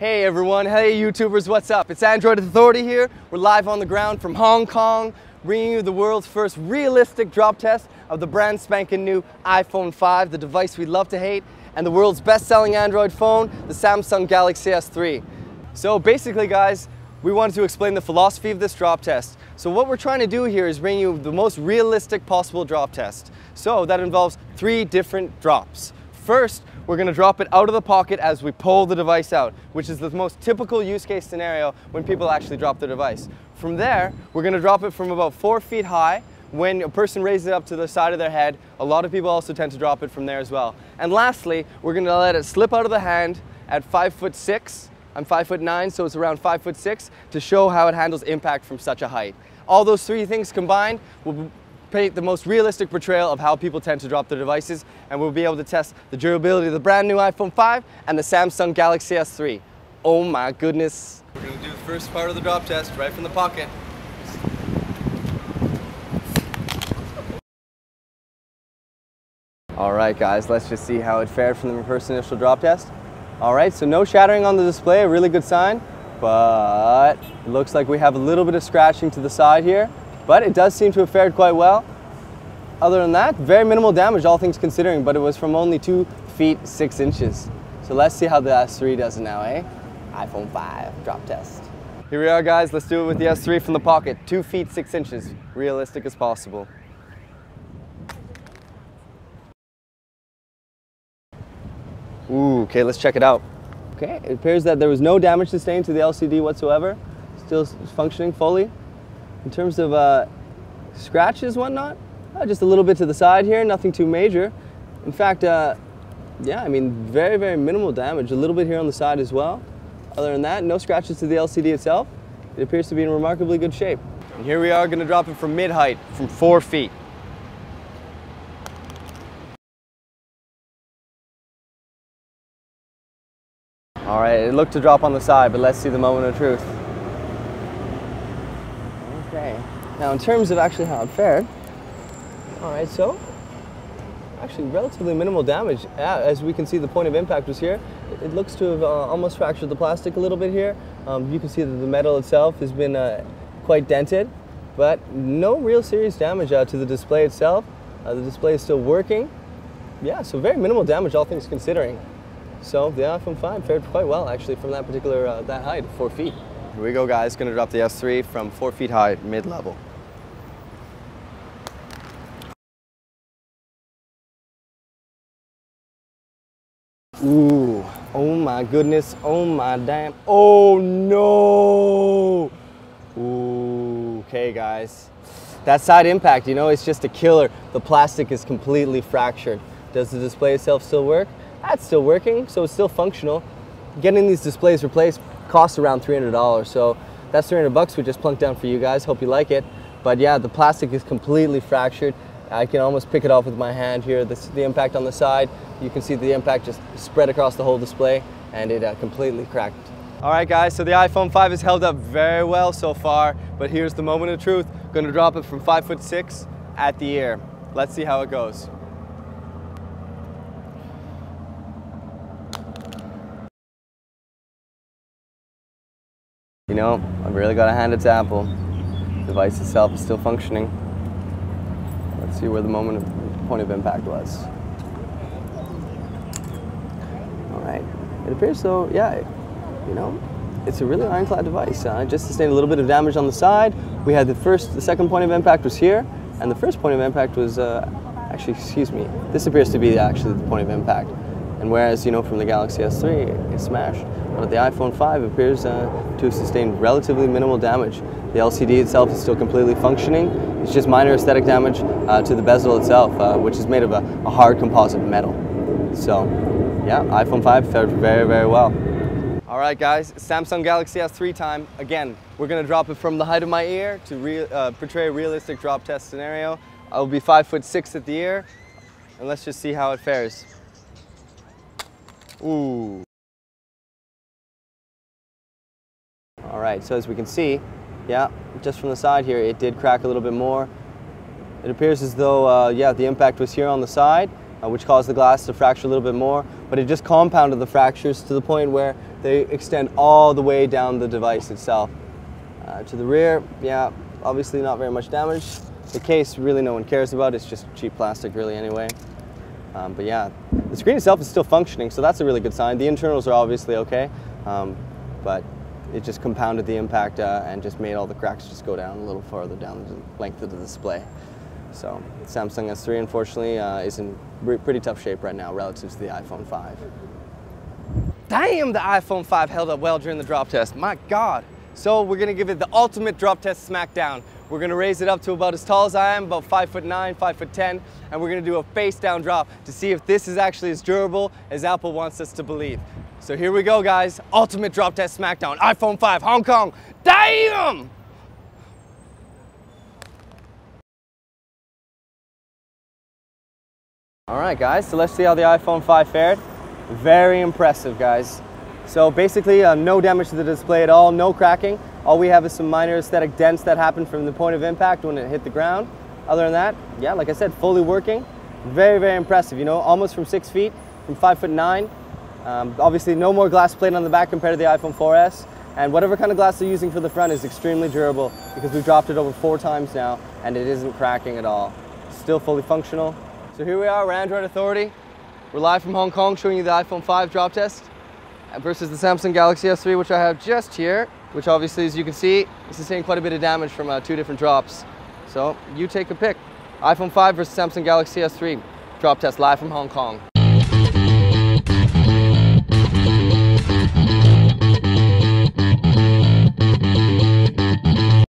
Hey everyone, hey YouTubers, what's up? It's Android Authority here. We're live on the ground from Hong Kong, bringing you the world's first realistic drop test of the brand spanking new iPhone 5, the device we love to hate, and the world's best-selling Android phone, the Samsung Galaxy S3. So basically guys, we wanted to explain the philosophy of this drop test. So what we're trying to do here is bring you the most realistic possible drop test. So that involves 3 different drops. First, we're going to drop it out of the pocket as we pull the device out, which is the most typical use case scenario when people actually drop their device. From there, we're going to drop it from about 4 feet high. When a person raises it up to the side of their head, a lot of people also tend to drop it from there as well. And lastly, we're going to let it slip out of the hand at 5'6". I'm 5'9", so it's around 5'6", to show how it handles impact from such a height. All those 3 things combined will paint the most realistic portrayal of how people tend to drop their devices, and we'll be able to test the durability of the brand new iPhone 5 and the Samsung Galaxy S3. Oh my goodness. We're going to do the first part of the drop test right from the pocket. Alright guys, let's just see how it fared from the first initial drop test. Alright, so no shattering on the display, a really good sign, but it looks like we have a little bit of scratching to the side here. But it does seem to have fared quite well. Other than that, very minimal damage, all things considering, but it was from only 2 feet 6 inches. So let's see how the S3 does it now, eh? iPhone 5 drop test. Here we are guys, let's do it with the S3 from the pocket. 2 feet 6 inches, realistic as possible. Ooh, okay, let's check it out. Okay, it appears that there was no damage sustained to the LCD whatsoever. Still functioning fully. In terms of scratches, whatnot, just a little bit to the side here, nothing too major. In fact, yeah, I mean, very, very minimal damage. A little bit here on the side as well. Other than that, no scratches to the LCD itself. It appears to be in remarkably good shape. And here we are going to drop it from mid-height, from 4 feet. All right, it looked to drop on the side, but let's see the moment of truth. Okay, now in terms of actually how it fared, all right, so actually relatively minimal damage. As we can see, the point of impact was here. It looks to have almost fractured the plastic a little bit here. You can see that the metal itself has been quite dented, but no real serious damage to the display itself. The display is still working. Yeah, so very minimal damage, all things considering. So the iPhone 5 fared quite well actually from that particular, that height, 4 feet. Here we go guys, gonna drop the S3 from 4 feet high, mid-level. Ooh, oh my goodness, oh my damn, oh no! Ooh, okay guys. That side impact, you know, it's just a killer. The plastic is completely fractured. Does the display itself still work? That's still working, so it's still functional. Getting these displays replaced costs around $300, so that's $300 we just plunked down for you guys. Hope you like it. But yeah, the plastic is completely fractured. I can almost pick it off with my hand here. The impact on the side, you can see the impact just spread across the whole display, and it completely cracked. All right guys, so the iPhone 5 has held up very well so far, but here's the moment of truth. Going to drop it from 5'6" at the ear. Let's see how it goes. You know, I've really got to hand it to Apple. The device itself is still functioning. Let's see where the point of impact was. All right, it appears so, yeah, you know, it's a really ironclad device. Just sustained a little bit of damage on the side. We had the second point of impact was here, and the first point of impact was, actually, excuse me, this appears to be actually the point of impact. And whereas, you know, from the Galaxy S3, it smashed. But the iPhone 5 appears to have sustained relatively minimal damage. The LCD itself is still completely functioning. It's just minor aesthetic damage to the bezel itself, which is made of a hard composite metal. So, yeah, iPhone 5 fared very, very well. All right, guys, Samsung Galaxy S3 time. Again, we're going to drop it from the height of my ear to portray a realistic drop test scenario. I'll be 5'6" at the ear, and let's just see how it fares. Ooh. All right, so as we can see, yeah, just from the side here, it did crack a little bit more. It appears as though, yeah, the impact was here on the side, which caused the glass to fracture a little bit more. but it just compounded the fractures to the point where they extend all the way down the device itself. To the rear, yeah, obviously not very much damage. The case, really no one cares about. It's just cheap plastic really anyway. But yeah, the screen itself is still functioning, so that's a really good sign. The internals are obviously okay, but it just compounded the impact and just made all the cracks just go down a little farther down the length of the display. So Samsung S3 unfortunately is in pretty tough shape right now relative to the iPhone 5. Damn, the iPhone 5 held up well during the drop test, my God. So we're gonna give it the ultimate drop test smackdown. We're gonna raise it up to about as tall as I am, about 5'9", 5'10", and we're gonna do a face down drop to see if this is actually as durable as Apple wants us to believe. So here we go, guys. Ultimate drop test smackdown, iPhone 5, Hong Kong. Damn! All right, guys, so let's see how the iPhone 5 fared. Very impressive, guys. So basically, no damage to the display at all, no cracking. All we have is some minor aesthetic dents that happened from the point of impact when it hit the ground. Other than that, yeah, like I said, fully working. Very, very impressive, you know, almost from 6 feet, from 5'9". Obviously, no more glass plate on the back compared to the iPhone 4S. And whatever kind of glass they're using for the front is extremely durable because we've dropped it over 4 times now and it isn't cracking at all. Still fully functional. So here we are, we're Android Authority. We're live from Hong Kong showing you the iPhone 5 drop test versus the Samsung Galaxy S3, which I have just here, which obviously, as you can see, is sustaining quite a bit of damage from 2 different drops. So you take a pick. iPhone 5 versus Samsung Galaxy S3 drop test live from Hong Kong.